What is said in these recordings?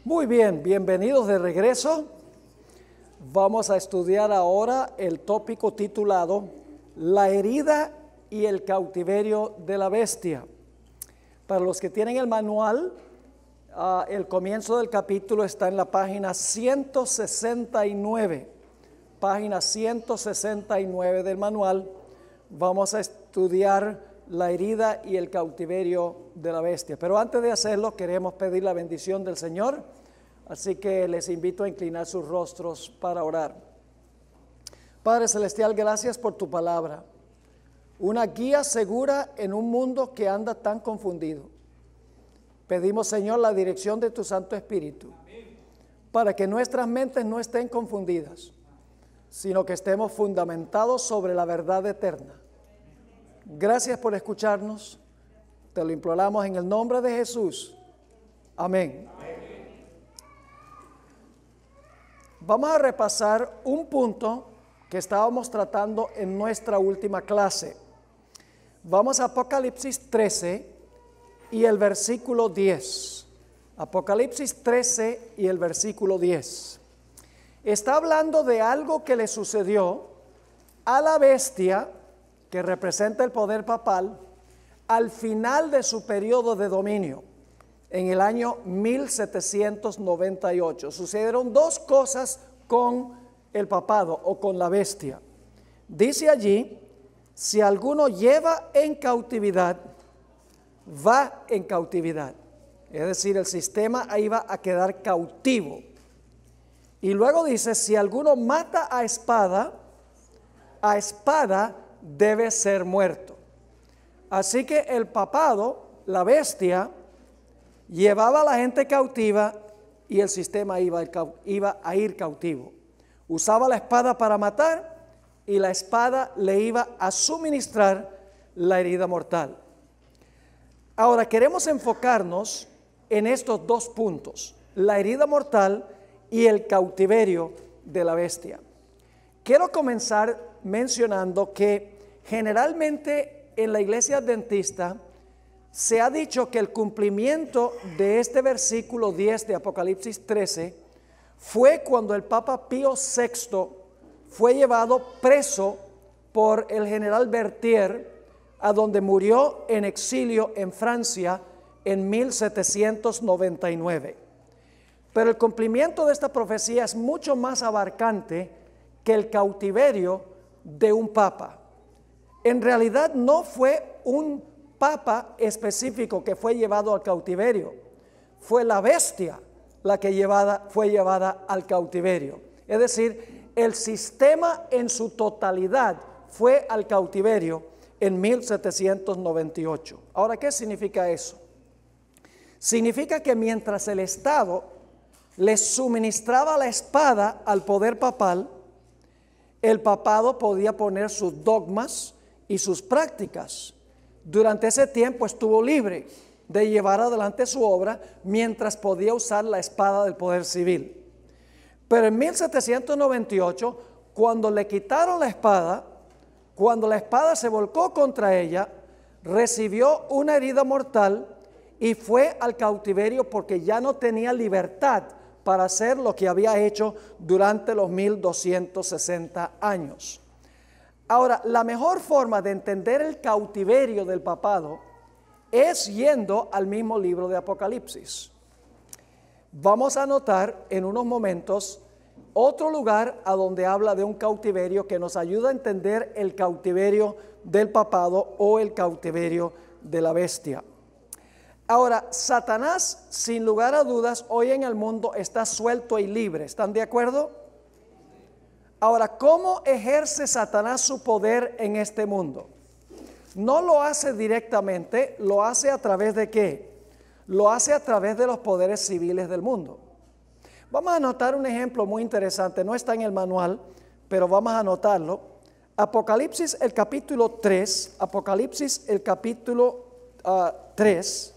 Muy bien, bienvenidos de regreso. Vamos a estudiar ahora el tópico titulado La herida y el cautiverio de la bestia. Para los que tienen el manual, el comienzo del capítulo está en la página 169. Página 169 del manual. Vamos a estudiar la herida y el cautiverio de la bestia. Pero antes de hacerlo, queremos pedir la bendición del Señor. Así que les invito a inclinar sus rostros para orar. Padre Celestial, gracias por tu palabra. Una guía segura en un mundo que anda tan confundido. Pedimos, Señor, la dirección de tu Santo Espíritu. Para que nuestras mentes no estén confundidas, sino que estemos fundamentados sobre la verdad eterna. Gracias por escucharnos. Te lo imploramos en el nombre de Jesús. Amén. Vamos a repasar un punto que estábamos tratando en nuestra última clase. Vamos a Apocalipsis 13 y el versículo 10. Apocalipsis 13 y el versículo 10. Está hablando de algo que le sucedió a la bestia, que representa el poder papal, al final de su periodo de dominio, en el año 1798. Sucedieron dos cosas con el papado o con la bestia. Dice allí, si alguno lleva en cautividad, va en cautividad. Es decir, el sistema ahí va a quedar cautivo. Y luego dice, si alguno mata a espada debe ser muerto. Así que el papado, la bestia, llevaba a la gente cautiva y el sistema iba a ir cautivo. Usaba la espada para matar y la espada le iba a suministrar la herida mortal. Ahora queremos enfocarnos en estos dos puntos, la herida mortal y el cautiverio de la bestia. Quiero comenzar mencionando que generalmente en la iglesia adventista se ha dicho que el cumplimiento de este versículo 10 de Apocalipsis 13 fue cuando el Papa Pío VI fue llevado preso por el general Berthier, a donde murió en exilio en Francia en 1799. Pero el cumplimiento de esta profecía es mucho más abarcante que el cautiverio de un papa. En realidad no fue un papa específico que fue llevado al cautiverio, fue la bestia la que fue llevada al cautiverio. Es decir, el sistema en su totalidad fue al cautiverio en 1798. Ahora, ¿qué significa eso? Significa que mientras el Estado le suministraba la espada al poder papal, el papado podía poner sus dogmas y sus prácticas. Durante ese tiempo estuvo libre de llevar adelante su obra mientras podía usar la espada del poder civil. Pero en 1798, cuando le quitaron la espada, cuando la espada se volcó contra ella, recibió una herida mortal y fue al cautiverio porque ya no tenía libertad para hacer lo que había hecho durante los 1260 años. Ahora, la mejor forma de entender el cautiverio del papado es yendo al mismo libro de Apocalipsis. Vamos a notar en unos momentos otro lugar a donde habla de un cautiverio que nos ayuda a entender el cautiverio del papado o el cautiverio de la bestia. Ahora, Satanás, sin lugar a dudas, hoy en el mundo está suelto y libre. ¿Están de acuerdo? Ahora, ¿cómo ejerce Satanás su poder en este mundo? No lo hace directamente, lo hace a través de ¿qué? Lo hace a través de los poderes civiles del mundo. Vamos a anotar un ejemplo muy interesante, no está en el manual, pero vamos a anotarlo. Apocalipsis el capítulo 3, Apocalipsis el capítulo 3,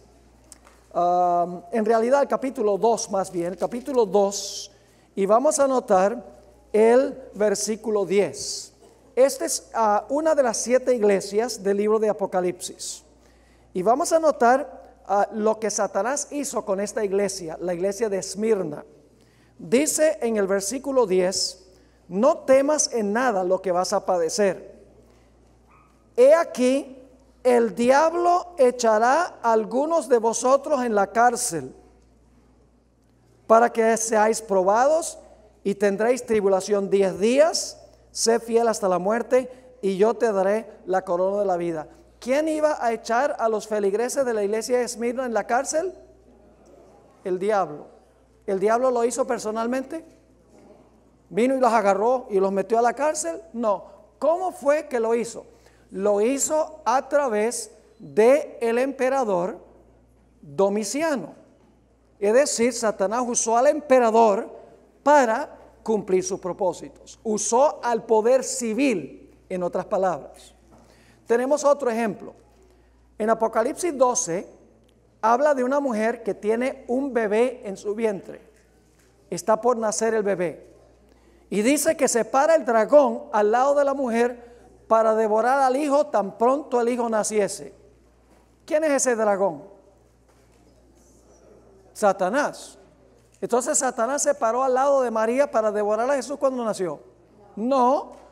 en realidad el capítulo 2 más bien, el capítulo 2, y vamos a anotar el versículo 10. Esta es una de las 7 iglesias del libro de Apocalipsis. Y vamos a notar lo que Satanás hizo con esta iglesia, la iglesia de Esmirna. Dice en el versículo 10, no temas en nada lo que vas a padecer. He aquí, el diablo echará a algunos de vosotros en la cárcel, para que seáis probados y tendréis tribulación 10 días. Sé fiel hasta la muerte y yo te daré la corona de la vida. ¿Quién iba a echar a los feligreses de la iglesia de Esmirna en la cárcel? El diablo. ¿El diablo lo hizo personalmente? ¿Vino y los agarró y los metió a la cárcel? No. ¿Cómo fue que lo hizo? Lo hizo a través del emperador Domiciano. Es decir, Satanás usó al emperador para cumplir sus propósitos. Usó al poder civil, en otras palabras. Tenemos otro ejemplo. En Apocalipsis 12 habla de una mujer que tiene un bebé en su vientre. Está por nacer el bebé. Y dice que se para el dragón al lado de la mujer para devorar al hijo tan pronto el hijo naciese. ¿Quién es ese dragón? Satanás. Entonces Satanás se paró al lado de María para devorar a Jesús cuando nació. No.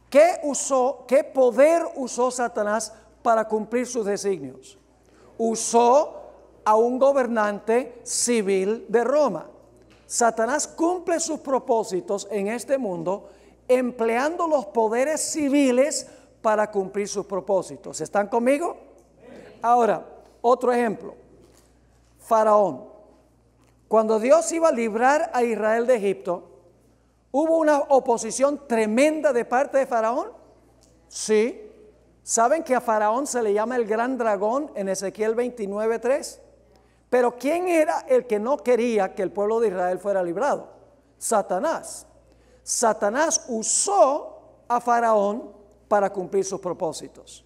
¿Qué poder usó Satanás para cumplir sus designios? Usó a un gobernante civil de Roma. Satanás cumple sus propósitos en este mundo empleando los poderes civiles para cumplir sus propósitos. ¿Están conmigo? Ahora, otro ejemplo. Faraón. Cuando Dios iba a librar a Israel de Egipto, ¿hubo una oposición tremenda de parte de Faraón? Sí. ¿Saben que a Faraón se le llama el gran dragón en Ezequiel 29:3? Pero ¿quién era el que no quería que el pueblo de Israel fuera librado? Satanás. Satanás usó a Faraón para cumplir sus propósitos.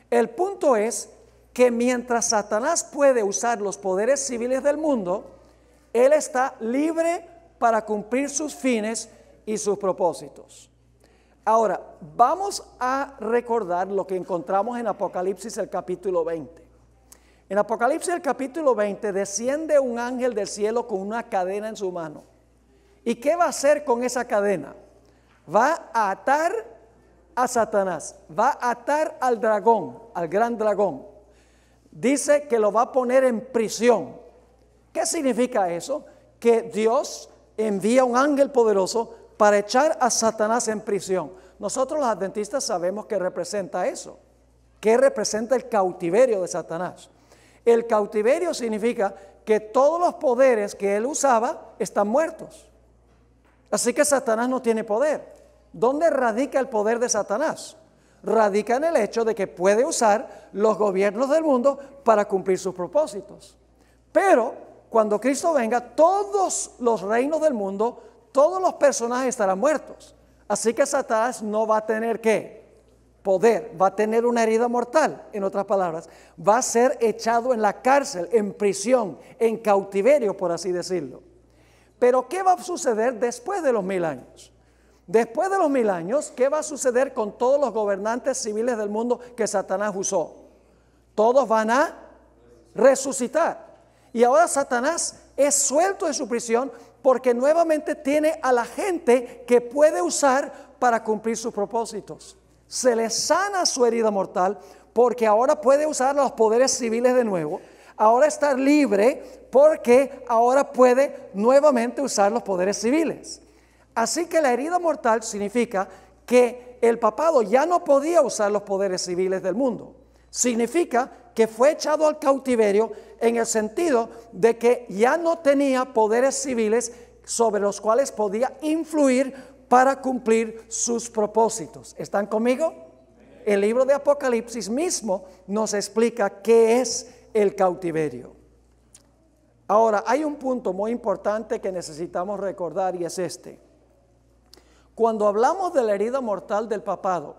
El punto es que mientras Satanás puede usar los poderes civiles del mundo, él está libre para cumplir sus fines y sus propósitos. Ahora, vamos a recordar lo que encontramos en Apocalipsis el capítulo 20. En Apocalipsis el capítulo 20 desciende un ángel del cielo con una cadena en su mano. ¿Y qué va a hacer con esa cadena? Va a atar a Satanás, va a atar al dragón, al gran dragón. Dice que lo va a poner en prisión. ¿Qué significa eso? Que Dios envía un ángel poderoso para echar a Satanás en prisión. Nosotros los adventistas sabemos que representa eso, que representa el cautiverio de Satanás. El cautiverio significa que todos los poderes que él usaba están muertos. Así que Satanás no tiene poder. ¿Dónde radica el poder de Satanás? Radica en el hecho de que puede usar los gobiernos del mundo para cumplir sus propósitos. Pero cuando Cristo venga, todos los reinos del mundo, todos los personajes estarán muertos. Así que Satanás no va a tener ¿qué? Poder, va a tener una herida mortal, en otras palabras. Va a ser echado en la cárcel, en prisión, en cautiverio, por así decirlo. Pero ¿qué va a suceder después de los 1000 años? Después de los 1000 años, ¿qué va a suceder con todos los gobernantes civiles del mundo que Satanás usó? Todos van a resucitar. Y ahora Satanás es suelto de su prisión porque nuevamente tiene a la gente que puede usar para cumplir sus propósitos. Se le sana su herida mortal porque ahora puede usar los poderes civiles de nuevo. Ahora está libre porque ahora puede nuevamente usar los poderes civiles. Así que la herida mortal significa que el papado ya no podía usar los poderes civiles del mundo. Significa que fue echado al cautiverio en el sentido de que ya no tenía poderes civiles sobre los cuales podía influir para cumplir sus propósitos. ¿Están conmigo? El libro de Apocalipsis mismo nos explica qué es el cautiverio. Ahora, hay un punto muy importante que necesitamos recordar y es este. Cuando hablamos de la herida mortal del papado,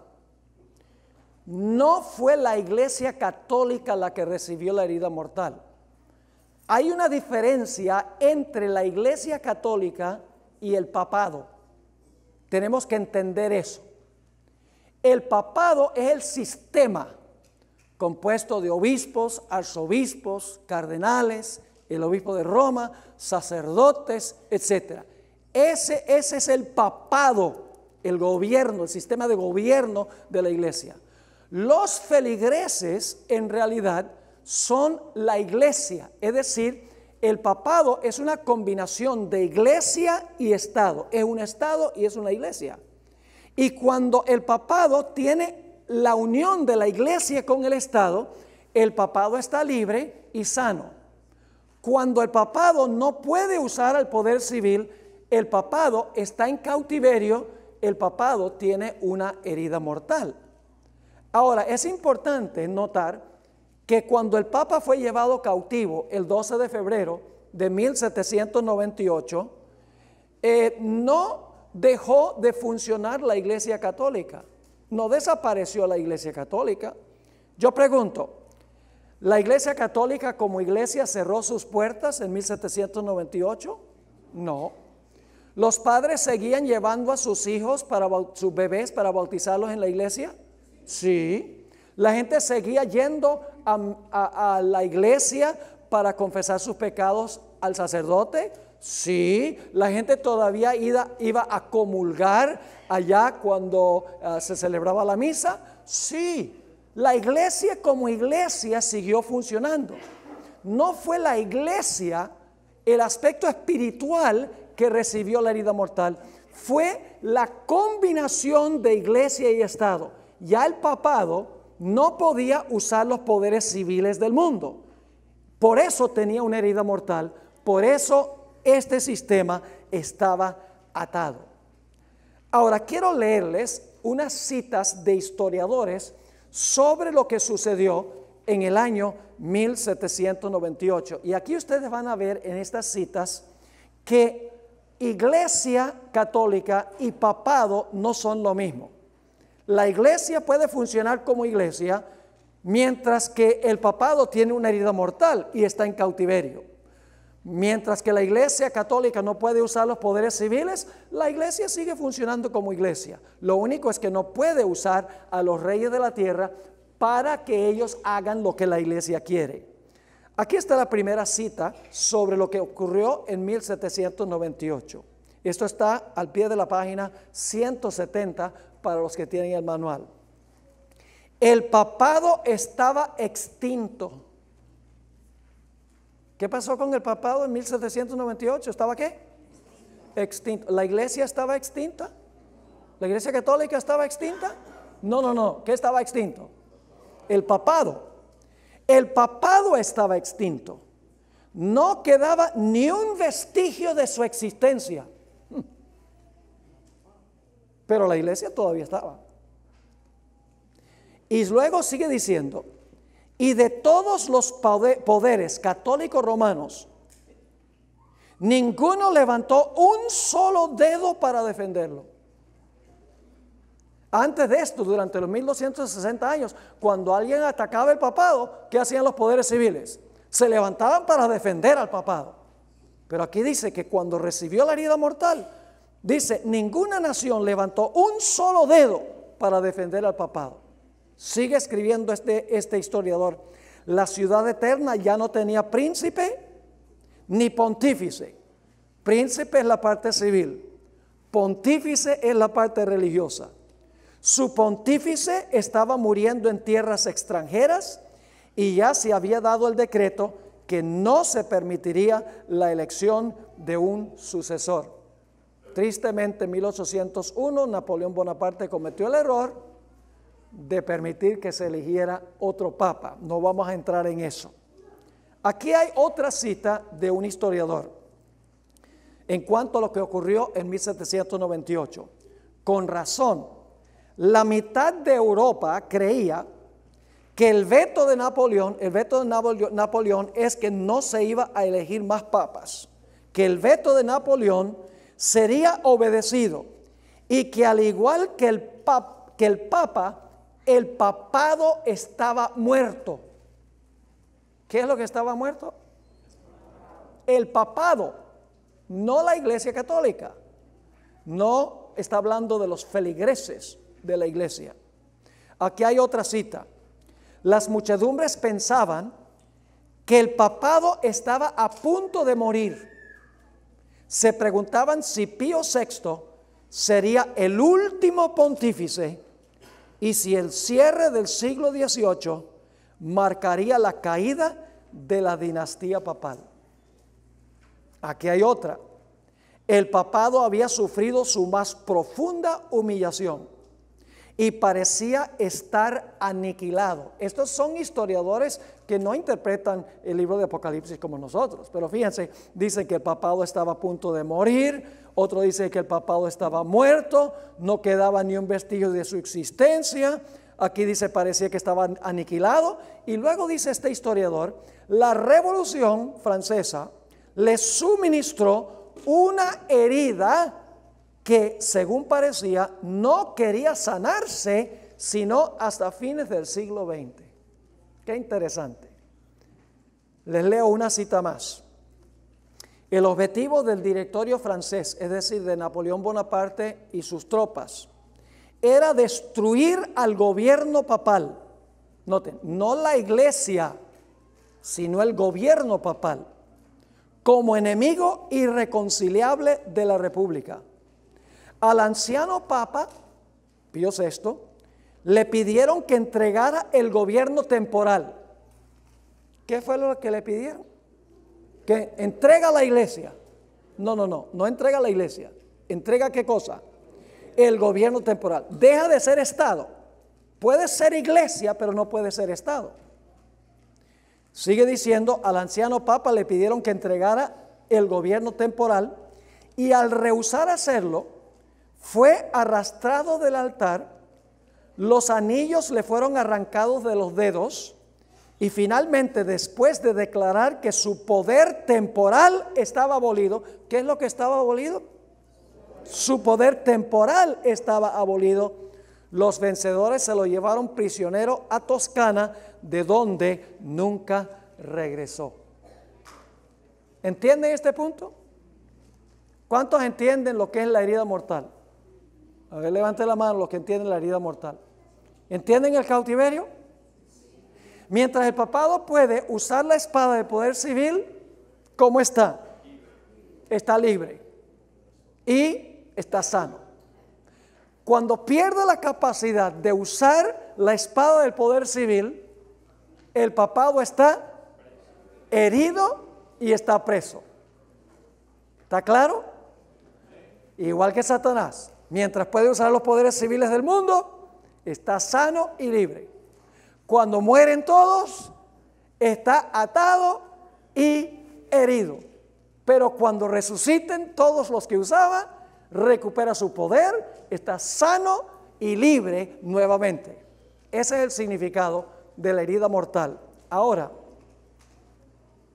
no fue la Iglesia Católica la que recibió la herida mortal. Hay una diferencia entre la Iglesia Católica y el papado. Tenemos que entender eso. El papado es el sistema compuesto de obispos, arzobispos, cardenales, el obispo de Roma, sacerdotes, etc. Ese es el papado, el gobierno, el sistema de gobierno de la iglesia. Los feligreses en realidad son la iglesia, es decir, el papado es una combinación de iglesia y estado, es un estado y es una iglesia. Y cuando el papado tiene la unión de la iglesia con el estado, el papado está libre y sano. Cuando el papado no puede usar al poder civil, el papado está en cautiverio, el papado tiene una herida mortal. Ahora, es importante notar que cuando el Papa fue llevado cautivo el 12 de febrero de 1798, no dejó de funcionar la Iglesia Católica, no desapareció la Iglesia Católica. Yo pregunto, ¿la Iglesia Católica como iglesia cerró sus puertas en 1798? No. ¿Los padres seguían llevando a sus hijos, sus bebés, para bautizarlos en la iglesia? Sí. ¿La gente seguía yendo a la iglesia para confesar sus pecados al sacerdote? Sí. ¿La gente todavía iba a comulgar allá cuando se celebraba la misa? Sí. La iglesia como iglesia siguió funcionando. No fue la iglesia el aspecto espiritual que recibió la herida mortal, fue la combinación de iglesia y estado. Ya el papado no podía usar los poderes civiles del mundo, por eso tenía una herida mortal, por eso este sistema estaba atado. Ahora quiero leerles unas citas de historiadores sobre lo que sucedió en el año 1798. Y aquí ustedes van a ver en estas citas que iglesia católica y papado no son lo mismo. La iglesia puede funcionar como iglesia, mientras que el papado tiene una herida mortal y está en cautiverio. Mientras que la iglesia católica no puede usar los poderes civiles, la iglesia sigue funcionando como iglesia. Lo único es que no puede usar a los reyes de la tierra para que ellos hagan lo que la iglesia quiere. Aquí está la primera cita sobre lo que ocurrió en 1798. Esto está al pie de la página 170 para los que tienen el manual. El papado estaba extinto. ¿Qué pasó con el papado en 1798? ¿Estaba qué? Extinto. ¿La iglesia estaba extinta? ¿La iglesia católica estaba extinta? No. ¿Qué estaba extinto? El papado. El papado estaba extinto. No quedaba ni un vestigio de su existencia. Pero la iglesia todavía estaba. Y luego sigue diciendo, y de todos los poderes católicos romanos, ninguno levantó un solo dedo para defenderlo. Antes de esto, durante los 1260 años, cuando alguien atacaba el papado, ¿qué hacían los poderes civiles? Se levantaban para defender al papado. Pero aquí dice que cuando recibió la herida mortal, dice, ninguna nación levantó un solo dedo para defender al papado. Sigue escribiendo este historiador, la ciudad eterna ya no tenía príncipe ni pontífice. Príncipe es la parte civil, pontífice es la parte religiosa. Su pontífice estaba muriendo en tierras extranjeras y ya se había dado el decreto que no se permitiría la elección de un sucesor. Tristemente, en 1801, Napoleón Bonaparte cometió el error de permitir que se eligiera otro papa. No vamos a entrar en eso. Aquí hay otra cita de un historiador en cuanto a lo que ocurrió en 1798. Con razón, la mitad de Europa creía que el veto de Napoleón es que no se iba a elegir más papas, que el veto de Napoleón sería obedecido y que al igual que el papa, el papado estaba muerto. ¿Qué es lo que estaba muerto? El papado, no la iglesia católica. No está hablando de los feligreses de la iglesia. Aquí hay otra cita. las muchedumbres pensaban que el papado estaba a punto de morir. Se preguntaban si Pío VI sería el último pontífice y si el cierre del siglo XVIII marcaría la caída de la dinastía papal. Aquí hay otra. El papado había sufrido su más profunda humillación y parecía estar aniquilado. Estos son historiadores que no interpretan el libro de Apocalipsis como nosotros, pero fíjense, dicen que el papado estaba a punto de morir, otro dice que el papado estaba muerto, no quedaba ni un vestigio de su existencia. Aquí dice parecía que estaba aniquilado, y luego dice este historiador, la Revolución Francesa le suministró una herida que, según parecía, no quería sanarse sino hasta fines del siglo XX. Qué interesante. Les leo una cita más. El objetivo del directorio francés, es decir, de Napoleón Bonaparte y sus tropas, era destruir al gobierno papal. Noten, no la iglesia, sino el gobierno papal, como enemigo irreconciliable de la república. Al anciano papa, Pío VI, le pidieron que entregara el gobierno temporal. ¿Qué fue lo que le pidieron? Que entrega a la iglesia. No entrega a la iglesia. ¿Entrega qué cosa? El gobierno temporal. Deja de ser Estado. Puede ser iglesia, pero no puede ser Estado. Sigue diciendo, al anciano papa le pidieron que entregara el gobierno temporal y al rehusar hacerlo, fue arrastrado del altar, los anillos le fueron arrancados de los dedos y finalmente, después de declarar que su poder temporal estaba abolido, ¿qué es lo que estaba abolido? Su poder temporal estaba abolido. Los vencedores se lo llevaron prisionero a Toscana, de donde nunca regresó. ¿Entienden este punto? ¿Cuántos entienden lo que es la herida mortal? A ver, levante la mano los que entienden la herida mortal. ¿Entienden el cautiverio? Mientras el papado puede usar la espada de poder civil, ¿cómo está? Está libre y está sano. Cuando pierde la capacidad de usar la espada del poder civil, el papado está herido y está preso. ¿Está claro? Igual que Satanás. Mientras puede usar los poderes civiles del mundo, está sano y libre. Cuando mueren todos, está atado y herido. Pero cuando resuciten todos los que usaba, recupera su poder, está sano y libre nuevamente. Ese es el significado de la herida mortal. Ahora,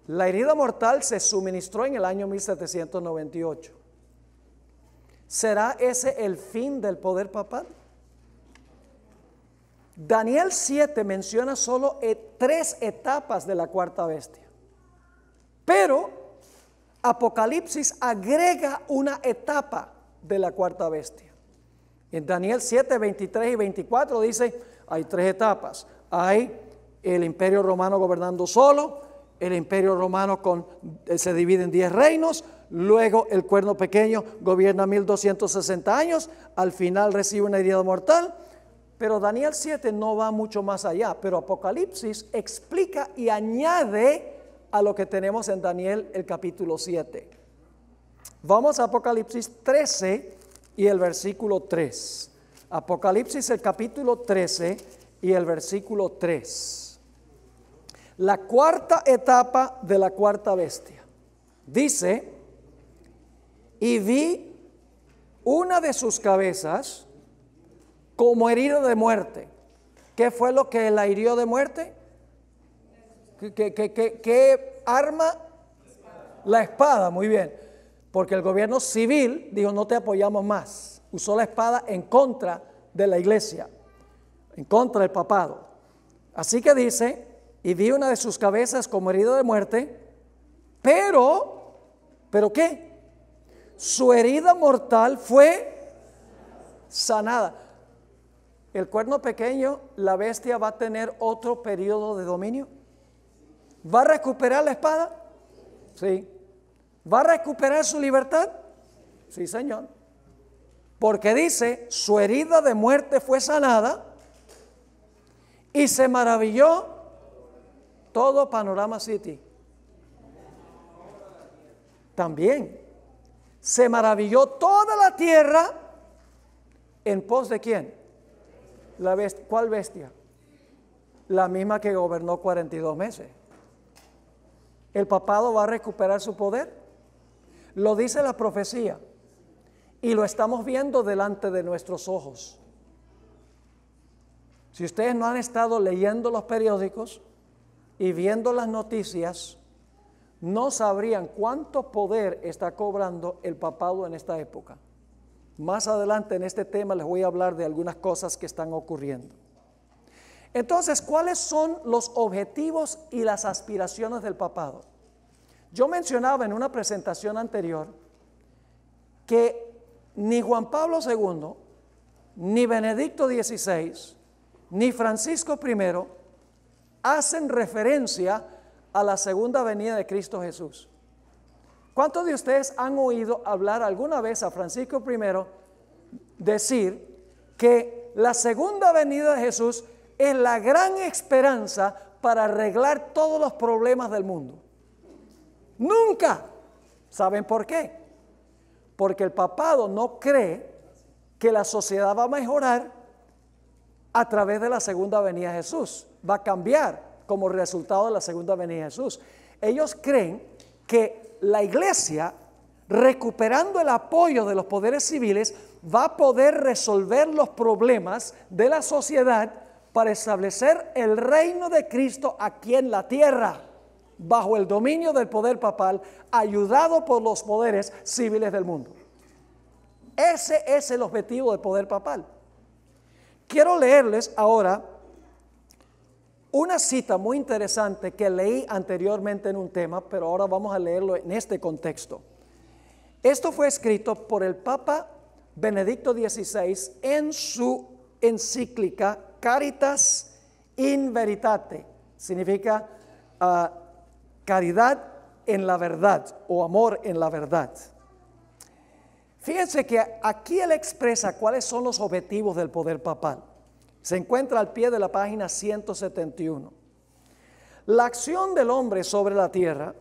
la herida mortal se suministró en el año 1798. ¿Será ese el fin del poder papal? Daniel 7 menciona solo 3 etapas de la cuarta bestia, pero Apocalipsis agrega una etapa de la cuarta bestia. En Daniel 7, 23 y 24 dice, hay 3 etapas. Hay el imperio romano gobernando solo, el imperio romano se divide en 10 reinos, luego el cuerno pequeño gobierna 1260 años, al final recibe una herida mortal. Pero Daniel 7 no va mucho más allá, pero Apocalipsis explica y añade a lo que tenemos en Daniel el capítulo 7. Vamos a Apocalipsis 13 y el versículo 3. Apocalipsis el capítulo 13 y el versículo 3. La cuarta etapa de la cuarta bestia. Dice, y vi una de sus cabezas como herida de muerte. ¿Qué fue lo que la hirió de muerte? ¿Qué arma? La espada, muy bien. Porque el gobierno civil dijo, no te apoyamos más. Usó la espada en contra de la iglesia, en contra del papado. Así que dice, y vi una de sus cabezas como herida de muerte, pero ¿qué? Su herida mortal fue sanada. el cuerno pequeño, la bestia va a tener otro periodo de dominio. ¿Va a recuperar la espada? Sí. ¿Va a recuperar su libertad? Sí, Señor. Porque dice, su herida de muerte fue sanada y se maravilló todo Panorama City. También se maravilló toda la tierra en pos de ¿quién? La bestia. ¿Cuál bestia? La misma que gobernó 42 meses. ¿El papado va a recuperar su poder? Lo dice la profecía y lo estamos viendo delante de nuestros ojos. Si ustedes no han estado leyendo los periódicos y viendo las noticias, no sabrían cuánto poder está cobrando el papado en esta época. Más adelante en este tema les voy a hablar de algunas cosas que están ocurriendo. Entonces, ¿cuáles son los objetivos y las aspiraciones del papado? Yo mencionaba en una presentación anterior que ni Juan Pablo II, ni Benedicto XVI, ni Francisco I hacen referencia a la segunda venida de Cristo Jesús. ¿Cuántos de ustedes han oído hablar alguna vez a Francisco I decir que la segunda venida de Jesús es la gran esperanza para arreglar todos los problemas del mundo? Nunca. ¿Saben por qué? Porque el papado no cree que la sociedad va a mejorar a través de la segunda venida de Jesús. Va a cambiar como resultado de la segunda venida de Jesús. Ellos creen que la iglesia, recuperando el apoyo de los poderes civiles, va a poder resolver los problemas de la sociedad para establecer el reino de Cristo aquí en la tierra, bajo el dominio del poder papal, ayudado por los poderes civiles del mundo. Ese es el objetivo del poder papal. Quiero leerles ahora una cita muy interesante que leí anteriormente en un tema, pero ahora vamos a leerlo en este contexto. Esto fue escrito por el Papa Benedicto XVI en su encíclica Caritas in Veritate. Significa caridad en la verdad o amor en la verdad. Fíjense que aquí él expresa cuáles son los objetivos del poder papal. Se encuentra al pie de la página 171. La acción del hombre sobre la tierra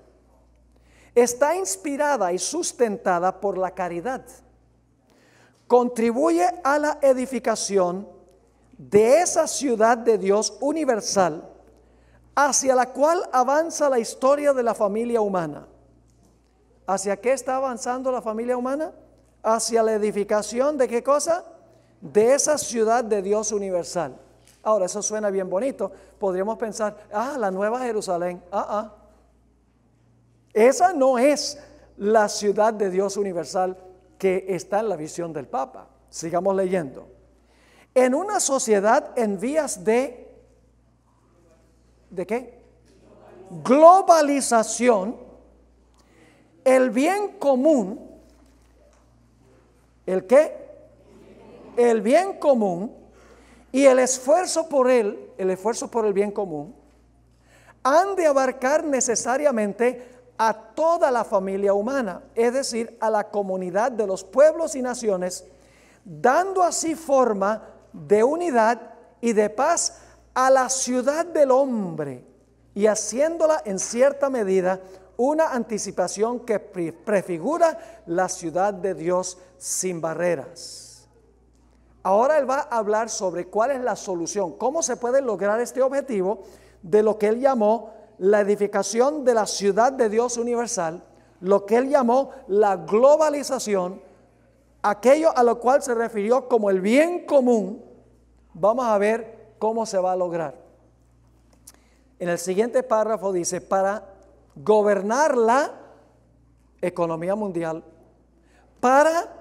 está inspirada y sustentada por la caridad. Contribuye a la edificación de esa ciudad de Dios universal hacia la cual avanza la historia de la familia humana. ¿Hacia qué está avanzando la familia humana? Hacia la edificación de ¿qué cosa? De esa ciudad de Dios universal. Ahora, eso suena bien bonito. Podríamos pensar, la Nueva Jerusalén. Esa no es la ciudad de Dios universal que está en la visión del Papa. Sigamos leyendo. En una sociedad en vías ¿de qué? Globalización, el bien común, ¿el qué? El bien común y el esfuerzo por él, el esfuerzo por el bien común, han de abarcar necesariamente a toda la familia humana, es decir, a la comunidad de los pueblos y naciones, dando así forma de unidad y de paz a la ciudad del hombre y haciéndola en cierta medida una anticipación que prefigura la ciudad de Dios sin barreras. Ahora él va a hablar sobre cuál es la solución, cómo se puede lograr este objetivo de lo que él llamó la edificación de la ciudad de Dios universal, lo que él llamó la globalización, aquello a lo cual se refirió como el bien común. Vamos a ver cómo se va a lograr. En el siguiente párrafo dice, para gobernar la economía mundial, para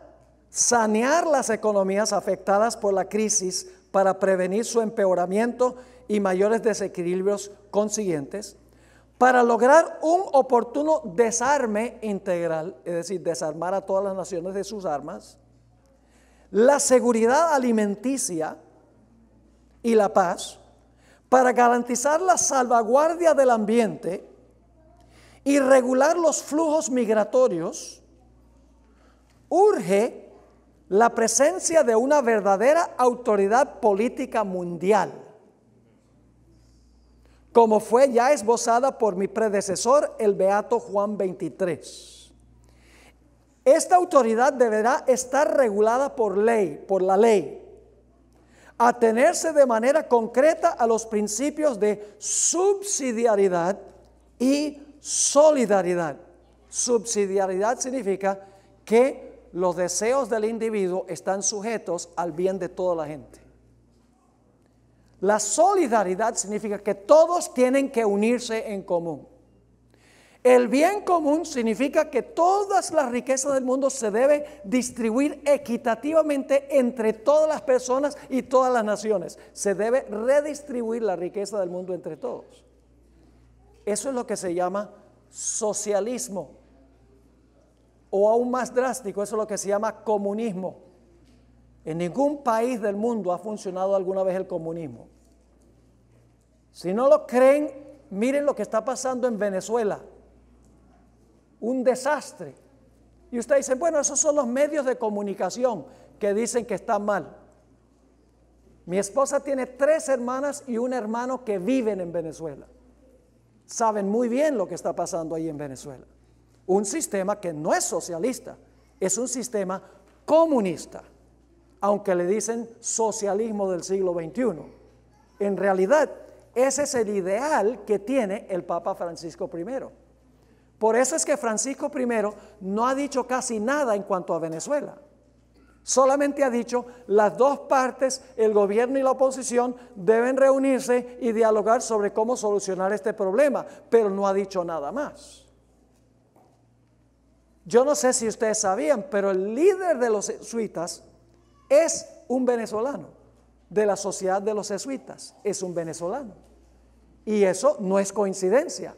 sanear las economías afectadas por la crisis, para prevenir su empeoramiento y mayores desequilibrios consiguientes, para lograr un oportuno desarme integral, es decir, desarmar a todas las naciones de sus armas, la seguridad alimenticia, y la paz, para garantizar la salvaguardia del ambiente y regular los flujos migratorios, urge la presencia de una verdadera autoridad política mundial, como fue ya esbozada por mi predecesor, el beato Juan XXIII. Esta autoridad deberá estar regulada por la ley, atenerse de manera concreta a los principios de subsidiariedad y solidaridad. Subsidiariedad significa que los deseos del individuo están sujetos al bien de toda la gente. La solidaridad significa que todos tienen que unirse en común. El bien común significa que todas las riquezas del mundo se deben distribuir equitativamente entre todas las personas y todas las naciones. Se debe redistribuir la riqueza del mundo entre todos. Eso es lo que se llama socialismo. O aún más drástico, eso es lo que se llama comunismo. En ningún país del mundo ha funcionado alguna vez el comunismo. Si no lo creen, miren lo que está pasando en Venezuela. Un desastre. Y usted dice, bueno, esos son los medios de comunicación que dicen que están mal. Mi esposa tiene 3 hermanas y un hermano que viven en Venezuela. Saben muy bien lo que está pasando ahí en Venezuela. Un sistema que no es socialista, es un sistema comunista, aunque le dicen socialismo del siglo XXI. En realidad, ese es el ideal que tiene el Papa Francisco I. Por eso es que Francisco I no ha dicho casi nada en cuanto a Venezuela. Solamente ha dicho, las dos partes, el gobierno y la oposición, deben reunirse y dialogar sobre cómo solucionar este problema, pero no ha dicho nada más. Yo no sé si ustedes sabían, pero el líder de los jesuitas es un venezolano. De la sociedad de los jesuitas es un venezolano. Y eso no es coincidencia,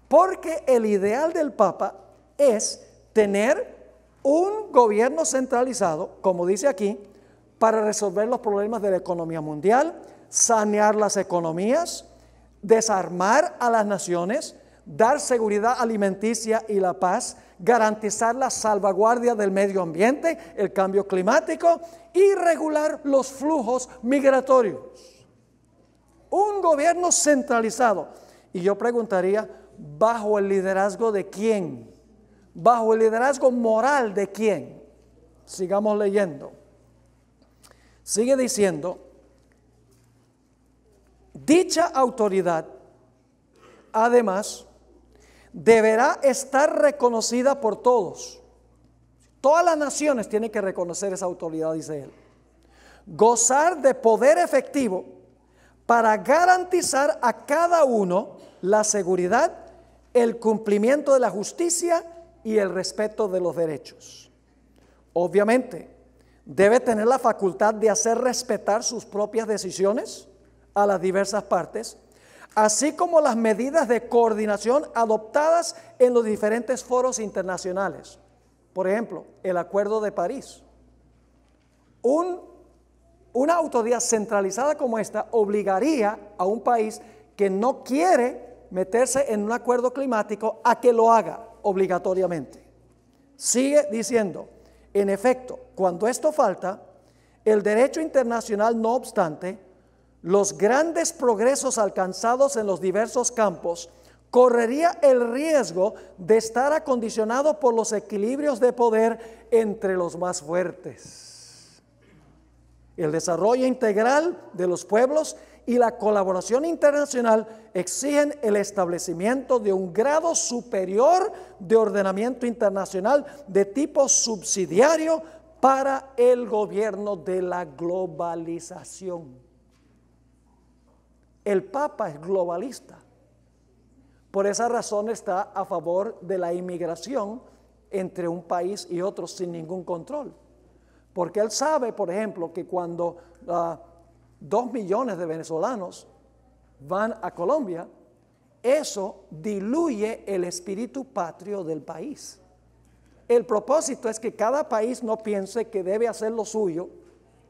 porque el ideal del Papa es tener un gobierno centralizado, como dice aquí, para resolver los problemas de la economía mundial, sanear las economías, desarmar a las naciones, dar seguridad alimenticia y la paz, garantizar la salvaguardia del medio ambiente, el cambio climático y regular los flujos migratorios. Un gobierno centralizado. Y yo preguntaría, ¿bajo el liderazgo de quién? ¿Bajo el liderazgo moral de quién? Sigamos leyendo. Sigue diciendo, dicha autoridad, además, deberá estar reconocida por todos. Todas las naciones tienen que reconocer esa autoridad, dice él. Gozar de poder efectivo para garantizar a cada uno la seguridad, el cumplimiento de la justicia y el respeto de los derechos. Obviamente, debe tener la facultad de hacer respetar sus propias decisiones a las diversas partes, así como las medidas de coordinación adoptadas en los diferentes foros internacionales. Por ejemplo, el Acuerdo de París. Una autoridad centralizada como esta obligaría a un país que no quiere meterse en un acuerdo climático a que lo haga obligatoriamente. Sigue diciendo, en efecto, cuando esto falta, el derecho internacional, no obstante, los grandes progresos alcanzados en los diversos campos correría el riesgo de estar acondicionado por los equilibrios de poder entre los más fuertes. El desarrollo integral de los pueblos y la colaboración internacional exigen el establecimiento de un grado superior de ordenamiento internacional de tipo subsidiario para el gobierno de la globalización. El Papa es globalista. Por esa razón está a favor de la inmigración entre un país y otro sin ningún control. Porque él sabe, por ejemplo, que cuando 2 millones de venezolanos van a Colombia, eso diluye el espíritu patrio del país. El propósito es que cada país no piense que debe hacer lo suyo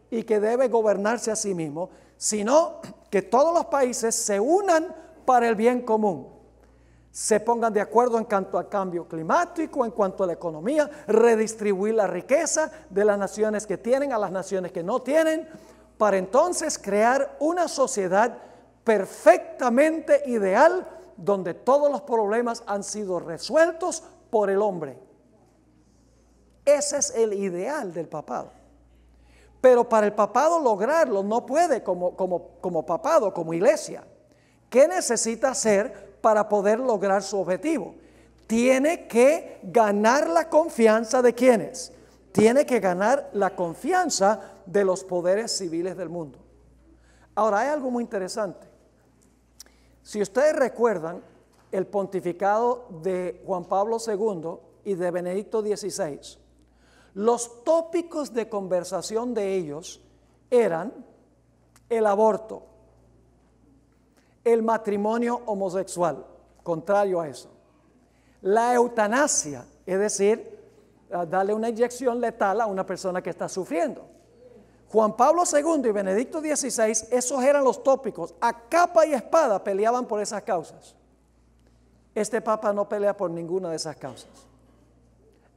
y que debe gobernarse a sí mismo, sino que todos los países se unan para el bien común. Se pongan de acuerdo en cuanto al cambio climático, en cuanto a la economía, redistribuir la riqueza de las naciones que tienen a las naciones que no tienen, para entonces crear una sociedad perfectamente ideal donde todos los problemas han sido resueltos por el hombre. Ese es el ideal del papado. Pero para el papado lograrlo no puede como papado, como iglesia. ¿Qué necesita hacer para poder lograr su objetivo? Tiene que ganar la confianza de ¿quiénes? Tiene que ganar la confianza de los poderes civiles del mundo. Ahora, hay algo muy interesante. Si ustedes recuerdan el pontificado de Juan Pablo II y de Benedicto XVI, los tópicos de conversación de ellos eran el aborto, el matrimonio homosexual, contrario a eso, la eutanasia, es decir, darle una inyección letal a una persona que está sufriendo. Juan Pablo II y Benedicto XVI, esos eran los tópicos. A capa y espada peleaban por esas causas. Este Papa no pelea por ninguna de esas causas.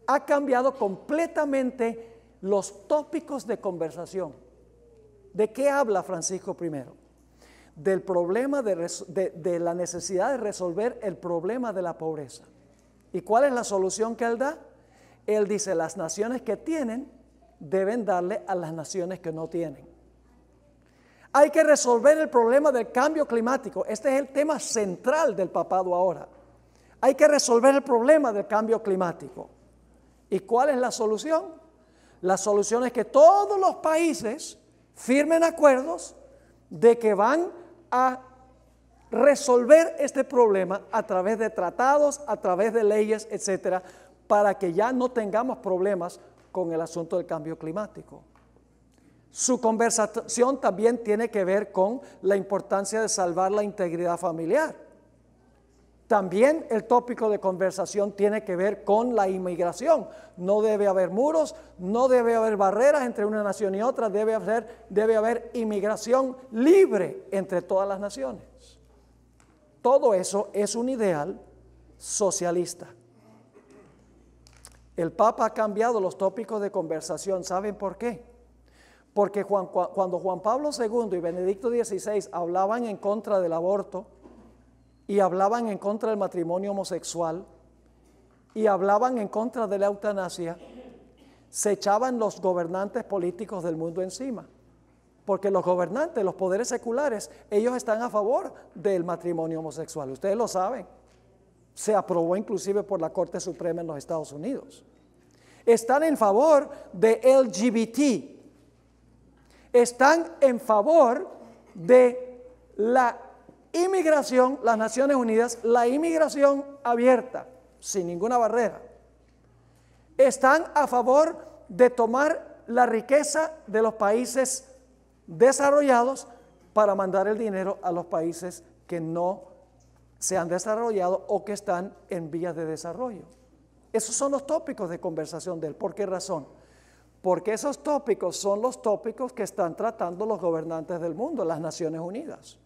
Ha cambiado completamente los tópicos de conversación. ¿De qué habla Francisco I? Del problema de la necesidad de resolver el problema de la pobreza. ¿Y cuál es la solución que él da? Él dice, las naciones que tienen deben darle a las naciones que no tienen. Hay que resolver el problema del cambio climático. Este es el tema central del papado ahora. Hay que resolver el problema del cambio climático. ¿Y cuál es la solución? La solución es que todos los países firmen acuerdos de que van a resolver este problema a través de tratados, a través de leyes, etcétera, para que ya no tengamos problemas con el asunto del cambio climático. Su conversación también tiene que ver con la importancia de salvar la integridad familiar. También el tópico de conversación tiene que ver con la inmigración. No debe haber muros, no debe haber barreras entre una nación y otra, debe haber inmigración libre entre todas las naciones. Todo eso es un ideal socialista. El Papa ha cambiado los tópicos de conversación. ¿Saben por qué? Porque cuando Juan Pablo II y Benedicto XVI hablaban en contra del aborto y hablaban en contra del matrimonio homosexual y hablaban en contra de la eutanasia, se echaban los gobernantes políticos del mundo encima. Porque los gobernantes, los poderes seculares, ellos están a favor del matrimonio homosexual. Ustedes lo saben. Se aprobó inclusive por la Corte Suprema en los Estados Unidos. Están en favor de LGBT. Están en favor de la inmigración, las Naciones Unidas, la inmigración abierta, sin ninguna barrera. Están a favor de tomar la riqueza de los países desarrollados para mandar el dinero a los países que no se han desarrollado o que están en vías de desarrollo. Esos son los tópicos de conversación de él. ¿Por qué razón? Porque esos tópicos son los tópicos que están tratando los gobernantes del mundo, las Naciones Unidas.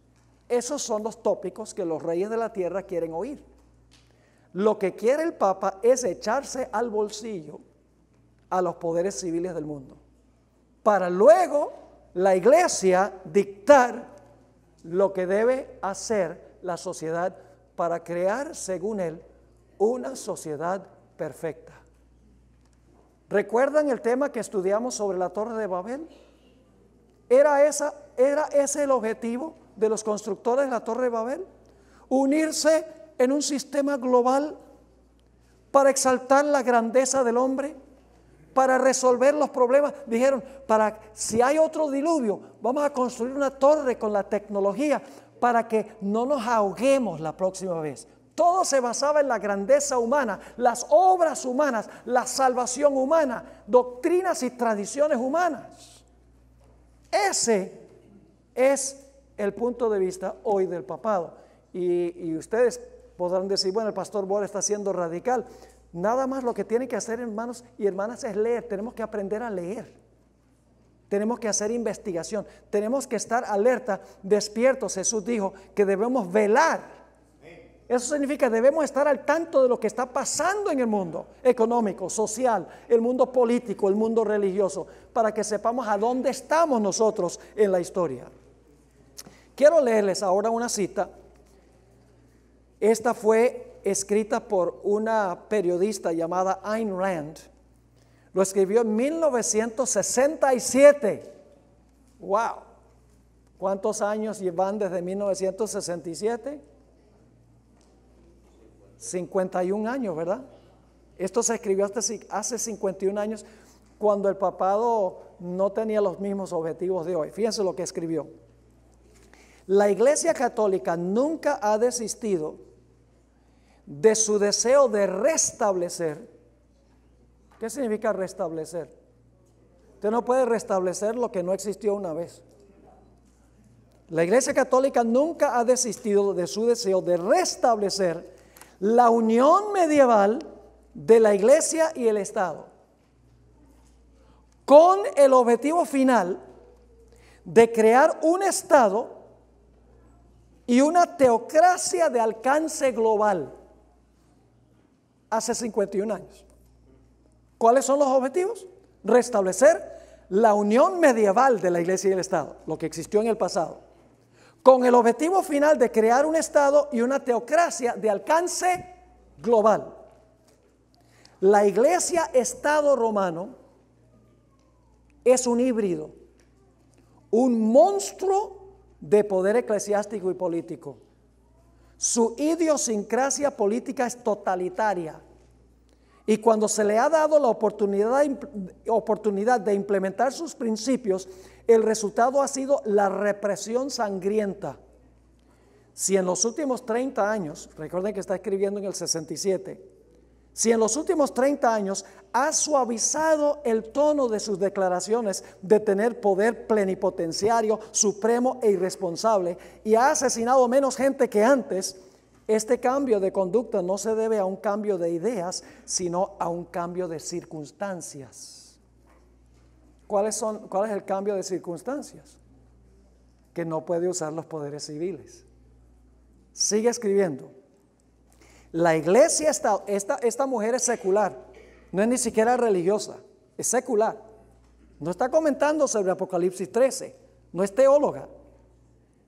Esos son los tópicos que los reyes de la tierra quieren oír. Lo que quiere el Papa es echarse al bolsillo a los poderes civiles del mundo, para luego la iglesia dictar lo que debe hacer la sociedad para crear, según él, una sociedad perfecta. ¿Recuerdan el tema que estudiamos sobre la Torre de Babel? ¿Era ese el objetivo de los constructores de la Torre de Babel? Unirse en un sistema global para exaltar la grandeza del hombre, para resolver los problemas. Dijeron, si hay otro diluvio, vamos a construir una torre con la tecnología para que no nos ahoguemos la próxima vez. Todo se basaba en la grandeza humana, las obras humanas, la salvación humana, doctrinas y tradiciones humanas. Ese es el punto de vista hoy del papado. Y ustedes podrán decir, bueno, el pastor Bora está siendo radical. Nada más lo que tienen que hacer, hermanos y hermanas, es leer. Tenemos que aprender a leer. Tenemos que hacer investigación, tenemos que estar alerta, despiertos. Jesús dijo que debemos velar. Eso significa debemos estar al tanto de lo que está pasando en el mundo económico, social, el mundo político, el mundo religioso, para que sepamos a dónde estamos nosotros en la historia. Quiero leerles ahora una cita. Esta fue escrita por una periodista llamada Ayn Rand. Lo escribió en 1967. ¡Wow! ¿Cuántos años llevan desde 1967? 51 años, ¿verdad? Esto se escribió hace 51 años, cuando el papado no tenía los mismos objetivos de hoy. Fíjense lo que escribió. La Iglesia Católica nunca ha desistido de su deseo de restablecer. ¿Qué significa restablecer? Usted no puede restablecer lo que no existió una vez. La Iglesia Católica nunca ha desistido de su deseo de restablecer la unión medieval de la Iglesia y el Estado, con el objetivo final de crear un Estado y una teocracia de alcance global. Hace 51 años. ¿Cuáles son los objetivos? Restablecer la unión medieval de la Iglesia y el Estado, lo que existió en el pasado, con el objetivo final de crear un Estado y una teocracia de alcance global. La Iglesia-Estado romano es un híbrido, un monstruo de poder eclesiástico y político. Su idiosincrasia política es totalitaria. Y cuando se le ha dado la oportunidad de implementar sus principios, el resultado ha sido la represión sangrienta. Si en los últimos 30 años, recuerden que está escribiendo en el 67, si en los últimos 30 años ha suavizado el tono de sus declaraciones de tener poder plenipotenciario, supremo e irresponsable, y ha asesinado menos gente que antes, este cambio de conducta no se debe a un cambio de ideas, sino a un cambio de circunstancias. ¿Cuál es el cambio de circunstancias? Que no puede usar los poderes civiles. Sigue escribiendo. La iglesia, esta mujer es secular, no es ni siquiera religiosa, es secular. No está comentando sobre Apocalipsis 13, no es teóloga.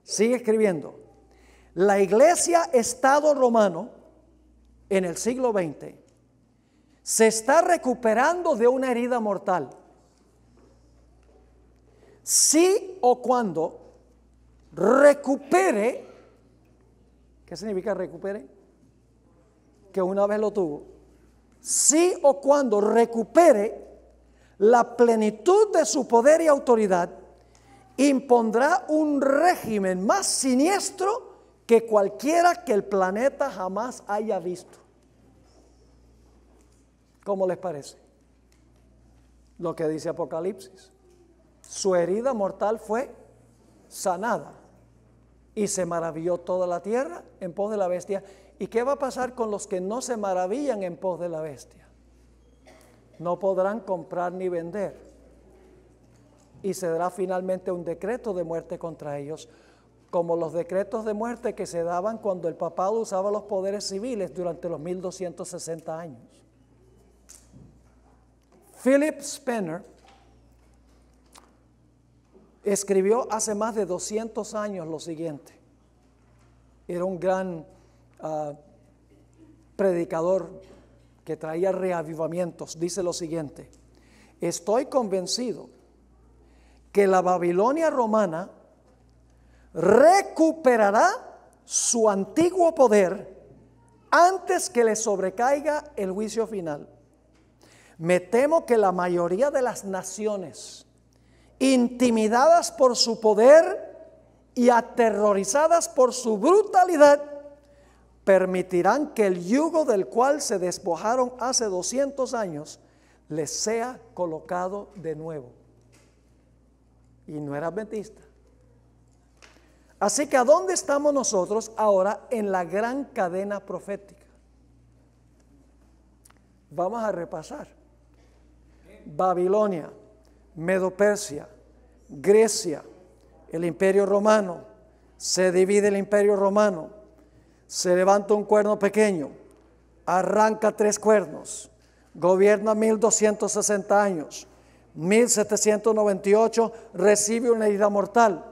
Sigue escribiendo. La iglesia-estado romano en el siglo XX se está recuperando de una herida mortal. Si o cuando recupere, ¿qué significa recupere? Que una vez lo tuvo. Si o cuando recupere la plenitud de su poder y autoridad, impondrá un régimen más siniestro que cualquiera que el planeta jamás haya visto. ¿Cómo les parece? Lo que dice Apocalipsis. Su herida mortal fue sanada y se maravilló toda la tierra en pos de la bestia. ¿Y qué va a pasar con los que no se maravillan en pos de la bestia? No podrán comprar ni vender. Y se dará finalmente un decreto de muerte contra ellos, como los decretos de muerte que se daban cuando el papado usaba los poderes civiles durante los 1260 años. Philip Spener escribió hace más de 200 años lo siguiente. Era un gran predicador que traía reavivamientos. Dice lo siguiente: estoy convencido que la Babilonia romana recuperará su antiguo poder antes que le sobrecaiga el juicio final. Me temo que la mayoría de las naciones, intimidadas por su poder y aterrorizadas por su brutalidad, permitirán que el yugo del cual se despojaron hace 200 años les sea colocado de nuevo. Y no era adventista. Así que ¿a dónde estamos nosotros ahora en la gran cadena profética? Vamos a repasar. Babilonia, Medo-Persia, Grecia, el Imperio Romano, se divide el Imperio Romano, se levanta un cuerno pequeño, arranca 3 cuernos, gobierna 1260 años, 1798 recibe una herida mortal.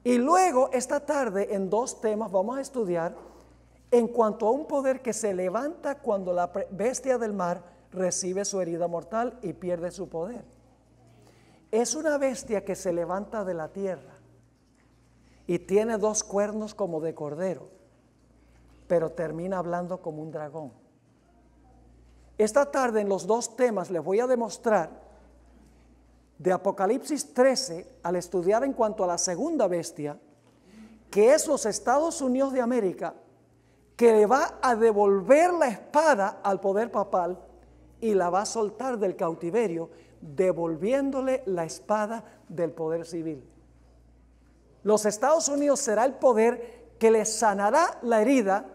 Y luego esta tarde en 2 temas vamos a estudiar en cuanto a un poder que se levanta cuando la bestia del mar recibe su herida mortal y pierde su poder. Es una bestia que se levanta de la tierra y tiene 2 cuernos como de cordero, pero termina hablando como un dragón. Esta tarde en los 2 temas les voy a demostrar de Apocalipsis 13, al estudiar en cuanto a la segunda bestia, que es los Estados Unidos de América, que le va a devolver la espada al poder papal y la va a soltar del cautiverio, devolviéndole la espada del poder civil. Los Estados Unidos será el poder que le sanará la herida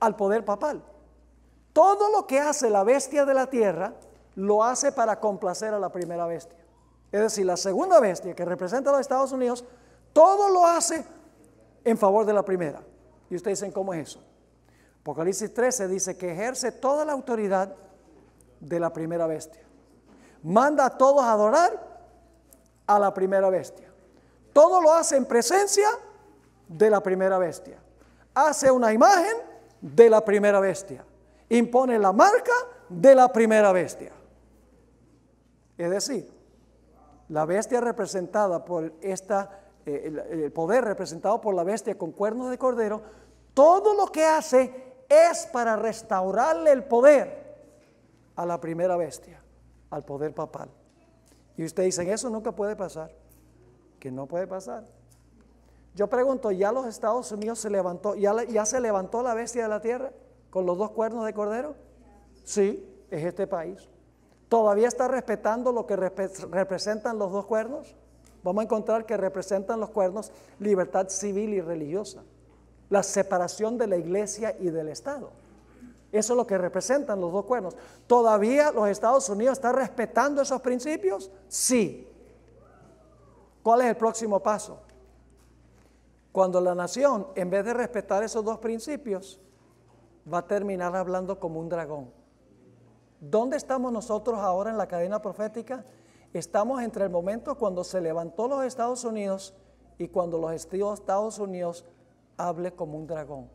al poder papal. Todo lo que hace la bestia de la tierra, lo hace para complacer a la primera bestia. Es decir, la segunda bestia que representa a los Estados Unidos, todo lo hace en favor de la primera. Y ustedes dicen, ¿cómo es eso? Apocalipsis 13 dice que ejerce toda la autoridad de la primera bestia. Manda a todos a adorar a la primera bestia. Todo lo hace en presencia de la primera bestia. Hace una imagen de la primera bestia. Impone la marca de la primera bestia. Es decir, la bestia representada por el poder representado por la bestia con cuernos de cordero, todo lo que hace es para restaurarle el poder a la primera bestia, al poder papal. Y ustedes dicen, eso nunca puede pasar, que no puede pasar. Yo pregunto, ¿ya los Estados Unidos se levantó, ya se levantó la bestia de la tierra con los 2 cuernos de cordero? Sí, es este país. ¿Todavía está respetando lo que representan los 2 cuernos? Vamos a encontrar que representan los cuernos libertad civil y religiosa, la separación de la iglesia y del Estado. Eso es lo que representan los 2 cuernos. ¿Todavía los Estados Unidos están respetando esos principios? Sí. ¿Cuál es el próximo paso? Cuando la nación, en vez de respetar esos 2 principios, va a terminar hablando como un dragón. ¿Dónde estamos nosotros ahora en la cadena profética? Estamos entre el momento cuando se levantó los Estados Unidos y cuando los Estados Unidos hable como un dragón.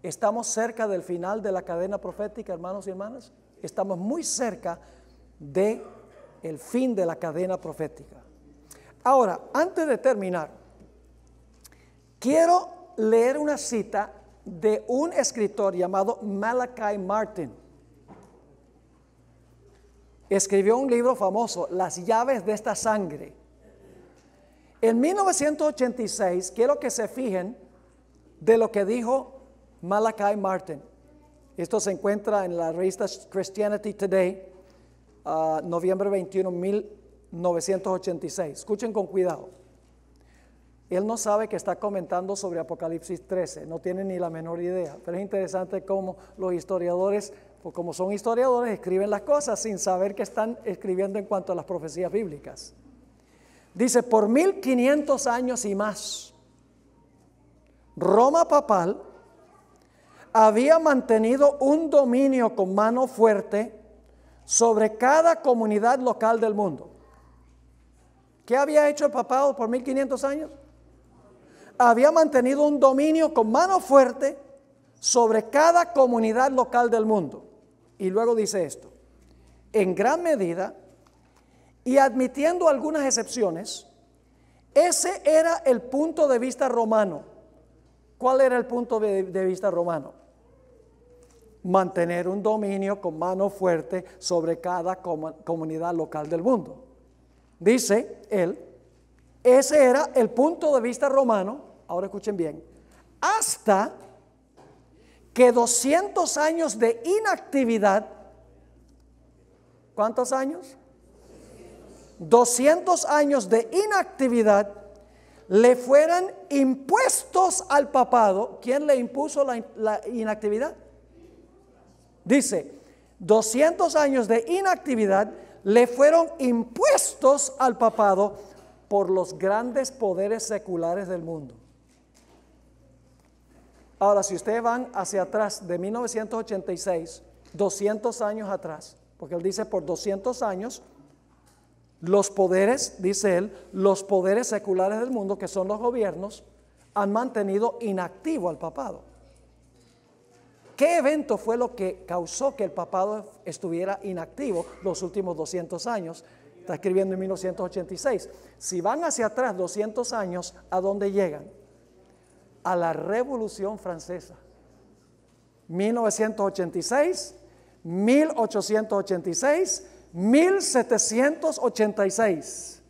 Estamos cerca del final de la cadena profética, hermanos y hermanas. Estamos muy cerca del fin de la cadena profética. Ahora, antes de terminar, quiero leer una cita de un escritor llamado Malachi Martin. Escribió un libro famoso, Las llaves de esta sangre. En 1986, quiero que se fijen de lo que dijo Malachi Martin. Esto se encuentra en la revista Christianity Today, noviembre 21, 1986. Escuchen con cuidado. Él no sabe que está comentando sobre Apocalipsis 13, no tiene ni la menor idea, pero es interesante cómo los historiadores, como son historiadores, escriben las cosas sin saber que están escribiendo en cuanto a las profecías bíblicas. Dice, por 1500 años y más, Roma papal había mantenido un dominio con mano fuerte sobre cada comunidad local del mundo. ¿Qué había hecho el papado por 1500 años? Había mantenido un dominio con mano fuerte sobre cada comunidad local del mundo. Y luego dice esto, en gran medida, y admitiendo algunas excepciones, ese era el punto de vista romano. ¿Cuál era el punto de vista romano? Mantener un dominio con mano fuerte sobre cada comunidad local del mundo. Dice él, ese era el punto de vista romano, ahora escuchen bien, hasta que 200 años de inactividad, ¿cuántos años? 200 años de inactividad le fueran impuestos al papado. ¿Quién le impuso la inactividad? Dice, 200 años de inactividad le fueron impuestos al papado por los grandes poderes seculares del mundo. Ahora, si ustedes van hacia atrás de 1986, 200 años atrás, porque él dice por 200 años, los poderes, dice él, los poderes seculares del mundo, que son los gobiernos, han mantenido inactivo al papado. ¿Qué evento fue lo que causó que el papado estuviera inactivo los últimos 200 años? Está escribiendo en 1986. Si van hacia atrás 200 años, ¿a dónde llegan? A la Revolución Francesa. 1986, 1886, 1786.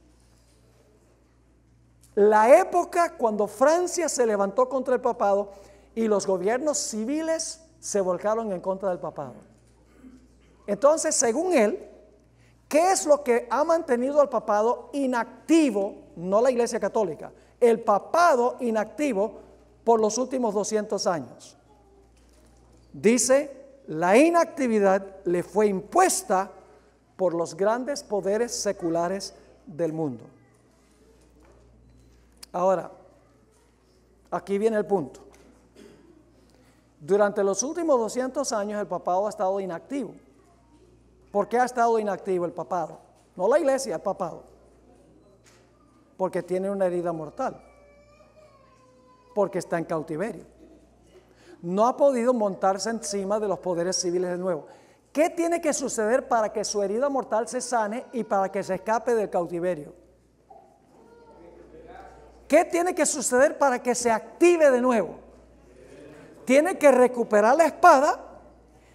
La época cuando Francia se levantó contra el papado y los gobiernos civiles se volcaron en contra del papado. Entonces, según él, ¿qué es lo que ha mantenido al papado inactivo? No la Iglesia Católica, el papado inactivo por los últimos 200 años. Dice, la inactividad le fue impuesta por los grandes poderes seculares del mundo. Ahora, aquí viene el punto. Durante los últimos 200 años el papado ha estado inactivo. ¿Por qué ha estado inactivo el papado? No la iglesia, el papado. Porque tiene una herida mortal. Porque está en cautiverio. No ha podido montarse encima de los poderes civiles de nuevo. ¿Qué tiene que suceder para que su herida mortal se sane y para que se escape del cautiverio? ¿Qué tiene que suceder para que se active de nuevo? Tiene que recuperar la espada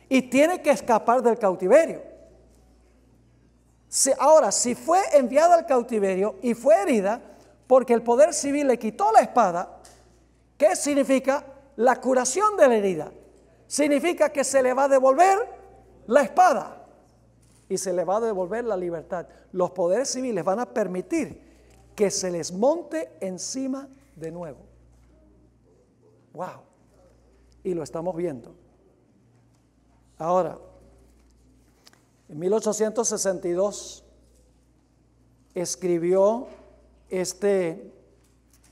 y tiene que escapar del cautiverio. Ahora, si fue enviada al cautiverio y fue herida porque el poder civil le quitó la espada, ¿qué significa? La curación de la herida. Significa que se le va a devolver la espada y se le va a devolver la libertad. Los poderes civiles van a permitir que se les monte encima de nuevo. ¡Wow! Y lo estamos viendo. Ahora, en 1862 escribió este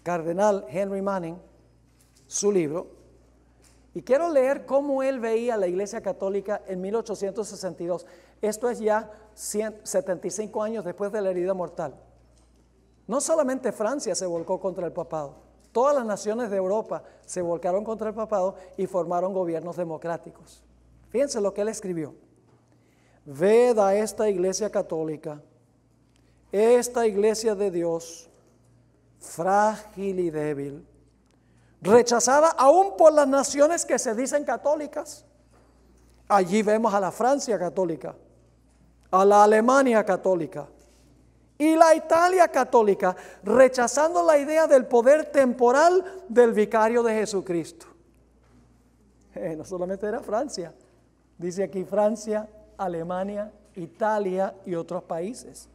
cardenal Henry Manning su libro, y quiero leer cómo él veía la Iglesia Católica en 1862. Esto es ya 75 años después de la herida mortal. No solamente Francia se volcó contra el papado, todas las naciones de Europa se volcaron contra el papado y formaron gobiernos democráticos. Fíjense lo que él escribió. Ved a esta Iglesia Católica, esta Iglesia de Dios, frágil y débil, rechazada aún por las naciones que se dicen católicas. Allí vemos a la Francia católica, a la Alemania católica y la Italia católica, rechazando la idea del poder temporal del vicario de Jesucristo. No solamente era Francia, dice aquí Francia, Alemania, Italia y otros países.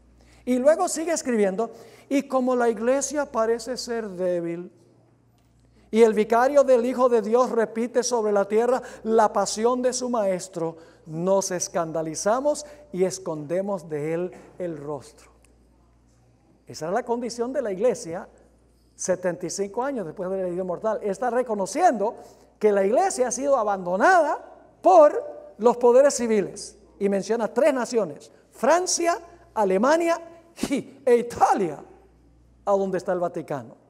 Y luego sigue escribiendo, y como la iglesia parece ser débil, y el vicario del Hijo de Dios repite sobre la tierra la pasión de su Maestro, nos escandalizamos y escondemos de él el rostro. Esa era la condición de la iglesia 75 años después de la herida mortal. Está reconociendo que la iglesia ha sido abandonada por los civiles. Y menciona 3 naciones, Francia, Alemania e Italia, a donde está el Vaticano.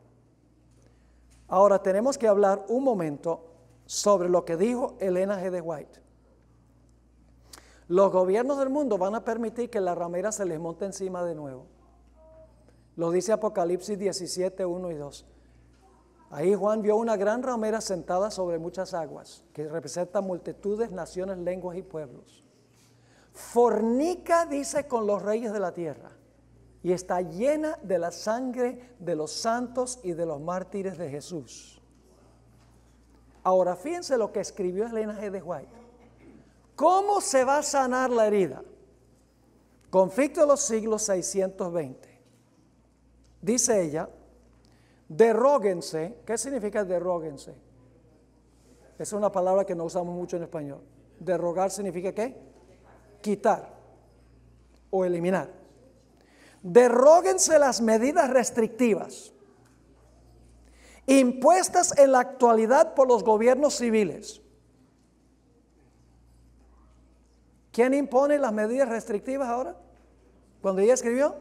Ahora tenemos que hablar un momento sobre lo que dijo Elena G. de White. Los gobiernos del mundo van a permitir que la ramera se les monte encima de nuevo. Lo dice Apocalipsis 17, 1 y 2. Ahí Juan vio una gran ramera sentada sobre muchas aguas, que representa multitudes, naciones, lenguas y pueblos. Fornica, dice, con los reyes de la tierra, y está llena de la sangre de los santos y de los mártires de Jesús. Ahora, fíjense lo que escribió Elena G. de White. ¿Cómo se va a sanar la herida? Conflicto de los siglos 620. Dice ella, derróguense. ¿Qué significa derróguense? Es una palabra que no usamos mucho en español. Derrogar significa ¿qué? Quitar. o eliminar. Derróguense las medidas restrictivas impuestas en la actualidad por los gobiernos civiles. ¿Quién impone las medidas restrictivas ahora? Cuando ella escribió,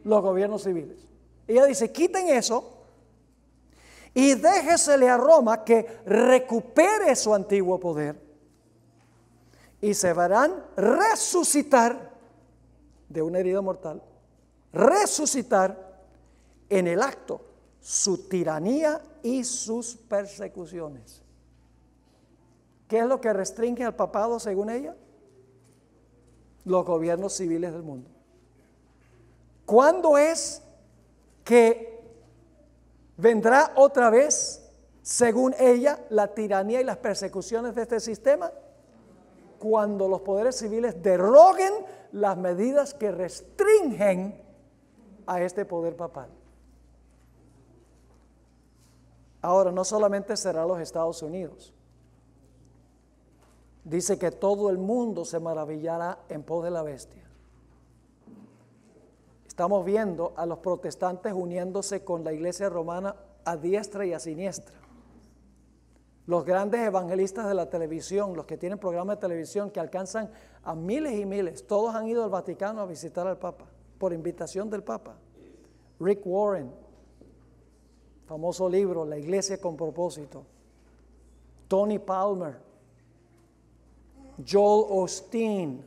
los gobiernos civiles. Ella dice, quiten eso y déjesele a Roma que recupere su antiguo poder y se verán resucitar de una herida mortal, resucitar en el acto su tiranía y sus persecuciones. ¿Qué es lo que restringe al papado según ella? Los gobiernos civiles del mundo. ¿Cuándo es que vendrá otra vez, según ella, la tiranía y las persecuciones de este sistema? Cuando los poderes civiles derroguen las medidas que restringen a este poder papal. Ahora, no solamente será los Estados Unidos. Dice que todo el mundo se maravillará en pos de la bestia. Estamos viendo a los protestantes uniéndose con la iglesia romana a diestra y a siniestra. Los grandes evangelistas de la televisión, los que tienen programas de televisión que alcanzan a miles y miles, todos han ido al Vaticano a visitar al Papa, por invitación del Papa. Rick Warren, famoso libro, La Iglesia con Propósito. Tony Palmer, Joel Osteen,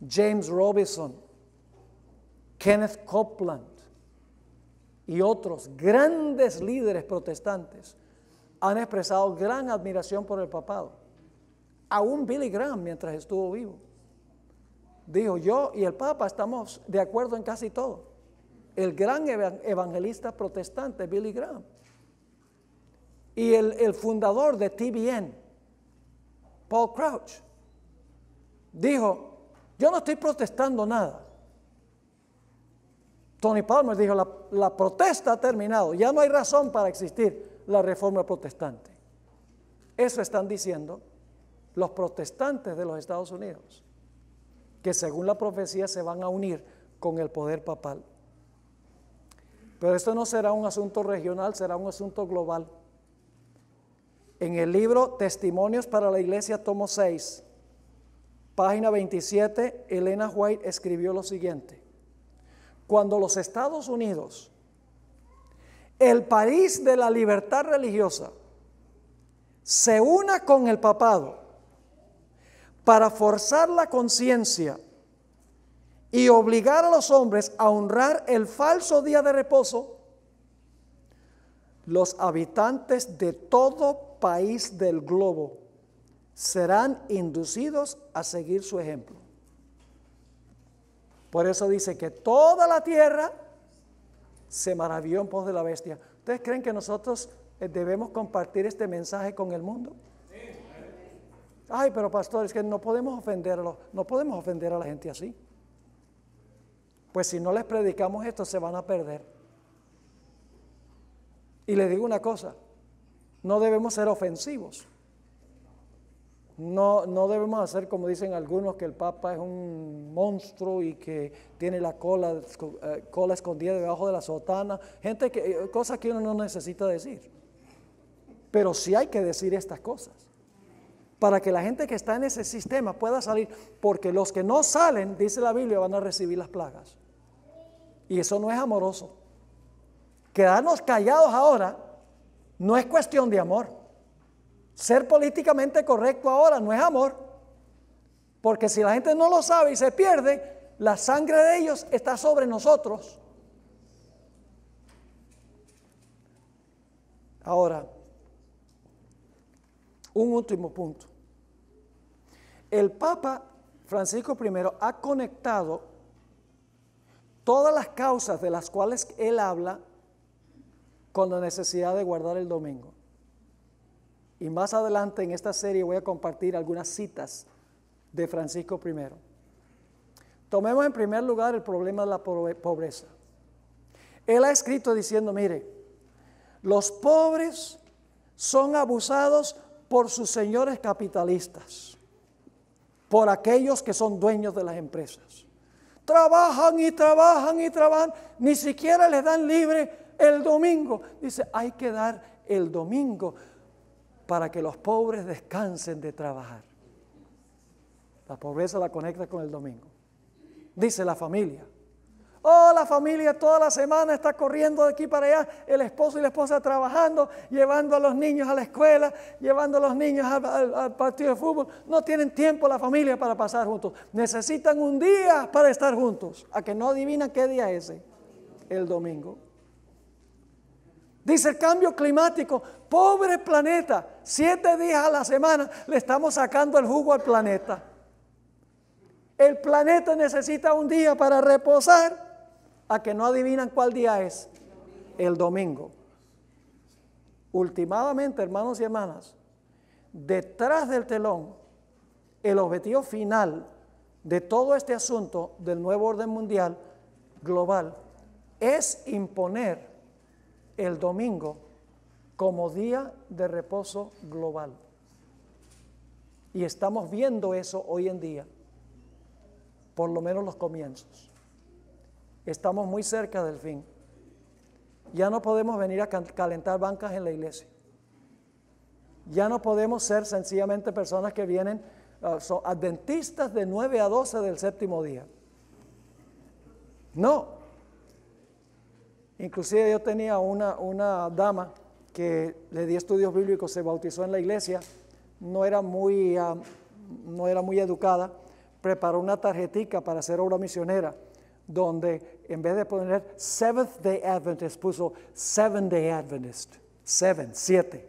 James Robison, Kenneth Copeland y otros grandes líderes protestantes han expresado gran admiración por el papado. Aún Billy Graham, mientras estuvo vivo, dijo, yo y el Papa estamos de acuerdo en casi todo. El gran evangelista protestante Billy Graham y el fundador de TBN, Paul Crouch, dijo, yo no estoy protestando nada. Tony Palmer dijo, la protesta ha terminado, ya no hay razón para existir la reforma protestante. Eso están diciendo los protestantes de los Estados Unidos, que según la profecía se van a unir con el poder papal. Pero esto no será un asunto regional, será un asunto global. En el libro Testimonios para la Iglesia, tomo 6, página 27, Elena White escribió lo siguiente: cuando los Estados Unidos, el país de la libertad religiosa, se una con el papado para forzar la conciencia y obligar a los hombres a honrar el falso día de reposo, los habitantes de todo país del globo serán inducidos a seguir su ejemplo. Por eso dice que toda la tierra se maravilló en pos de la bestia. ¿Ustedes creen que nosotros debemos compartir este mensaje con el mundo? Ay, pero pastor, es que no podemos ofenderlo, no podemos ofender a la gente así. Pues si no les predicamos esto, se van a perder. Y les digo una cosa, no debemos ser ofensivos. No debemos hacer como dicen algunos, que el Papa es un monstruo y que tiene la cola escondida debajo de la sotana. Cosas que uno no necesita decir. Pero sí hay que decir estas cosas, para que la gente que está en ese sistema pueda salir, porque los que no salen, dice la Biblia, van a recibir las plagas. Y eso no es amoroso. Quedarnos callados ahora no es cuestión de amor. Ser políticamente correcto ahora no es amor, porque si la gente no lo sabe y se pierde, la sangre de ellos está sobre nosotros. Ahora, un último punto. El Papa Francisco I ha conectado todas las causas de las cuales él habla con la necesidad de guardar el domingo. Y más adelante en esta serie voy a compartir algunas citas de Francisco I. Tomemos en primer lugar el problema de la pobreza. Él ha escrito diciendo, mire, los pobres son abusados por sus señores capitalistas. por aquellos que son dueños de las empresas. Trabajan y trabajan y trabajan, ni siquiera les dan libre el domingo. Dice, hay que dar el domingo para que los pobres descansen de trabajar. La pobreza la conecta con el domingo. Dice la familia. Oh, la familia toda la semana está corriendo de aquí para allá, el esposo y la esposa trabajando, llevando a los niños a la escuela, llevando a los niños al partido de fútbol. No tienen tiempo la familia para pasar juntos. Necesitan un día para estar juntos. A que no adivinan qué día es ese, el domingo. Dice el cambio climático, pobre planeta, 7 días a la semana le estamos sacando el jugo al planeta. El planeta necesita un día para reposar. A que no adivinan cuál día es, el domingo. Últimamente, hermanos y hermanas, detrás del telón, el objetivo final de todo este asunto del nuevo orden mundial global es imponer el domingo como día de reposo global. Y estamos viendo eso hoy en día, por lo menos los comienzos. Estamos muy cerca del fin. Ya no podemos venir a calentar bancas en la iglesia. Ya no podemos ser sencillamente personas que vienen, son adventistas de 9 a 12 del séptimo día. No. Inclusive yo tenía una dama que le di estudios bíblicos, se bautizó en la iglesia, no era muy educada, preparó una tarjetica para hacer obra misionera, donde en vez de poner Seventh Day Adventist, puso 7 Day Adventist. 7.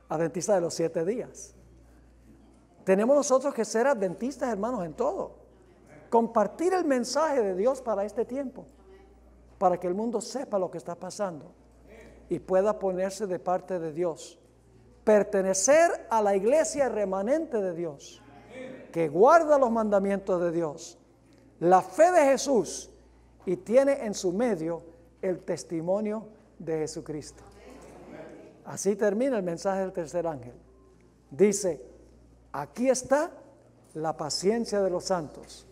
Adventista de los 7 días. Tenemos nosotros que ser adventistas, hermanos, en todo. Compartir el mensaje de Dios para este tiempo, para que el mundo sepa lo que está pasando y pueda ponerse de parte de Dios. Pertenecer a la iglesia remanente de Dios, que guarda los mandamientos de Dios, la fe de Jesús, y tiene en su medio el testimonio de Jesucristo. Así termina el mensaje del tercer ángel. Dice, aquí está la paciencia de los santos.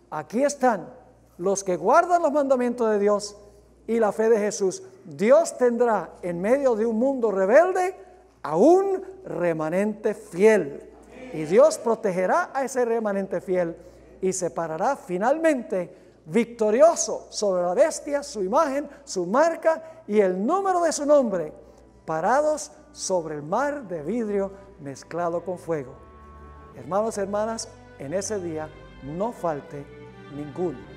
Aquí están los que guardan los mandamientos de Dios y la fe de Jesús. Dios tendrá en medio de un mundo rebelde a un remanente fiel. Y Dios protegerá a ese remanente fiel y separará finalmente victorioso sobre la bestia, su imagen, su marca y el número de su nombre, parados sobre el mar de vidrio mezclado con fuego. Hermanos y hermanas, en ese día no falte ninguno.